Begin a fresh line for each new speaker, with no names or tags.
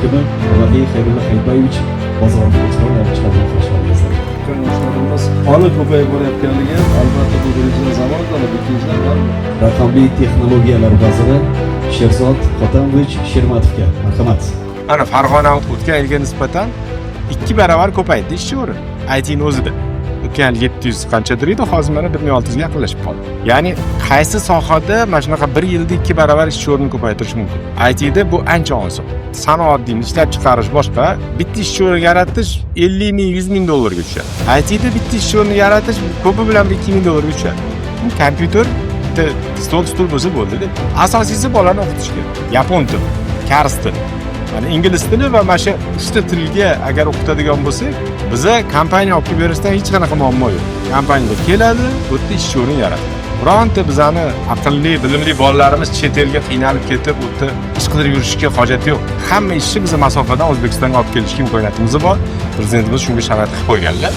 hokimi Valiy Xayrulla Haybayevich bozorga o'tganlarni qabul qilishmoqda.
Yoshlarimiz soni ko'payib borayotganligi albatta bu birinchidan zamon talab, ikkinchidan baribir.
Raqamli texnologiyalar vaziri Sherzod Hotamovich Shermatovga marhamat.
Ana Farg'ona o'tgan yilga nisbatan 2 barobar ko'paydi ishchi o'rin. ITning o'zida. O'tgan yil 700 qanchadir edi, hozir mana 1600 ga yaqinlashib qoldi. Ya'ni qaysi sohada mana shunaqa 1 yilda 2 barobar ishchi o'rnini ko'paytirish mumkin? ITda bu ancha oson. Sanoat deymiz, ishlab chiqarish boshqa, bitta ishchi o'rni yaratish 50 ming, 100 ming dollarga tushadi. ITda bitta ishchi o'rni yaratish ko'pi bilan 2 ming dollarga tushadi. Bu kompyuter stul bo'lsa bo'ldi-da. Asosiysi bolani o'qitish kerak. Yapon tili, kars tili, mana ingliz tili va mana shu 3 ta tilga agar o'qitadigan bo'lsak, biza kompaniya olib kelib berishdan hech qanaqa muammo yo'q. Kompaniya keladi, bu yerda ishchi o'rni yaratadi. Bironta bizani aqlli, bilimli bolalarimiz chet elga qiynalib ketib, u yerda ish qidirib yurishga hojati yo'q. Hamma ishni biz masofadan O'zbekistonga olib kelishga imkoniyatimiz bor. Prezidentimiz shunga sharoit qilib qo'yganlar.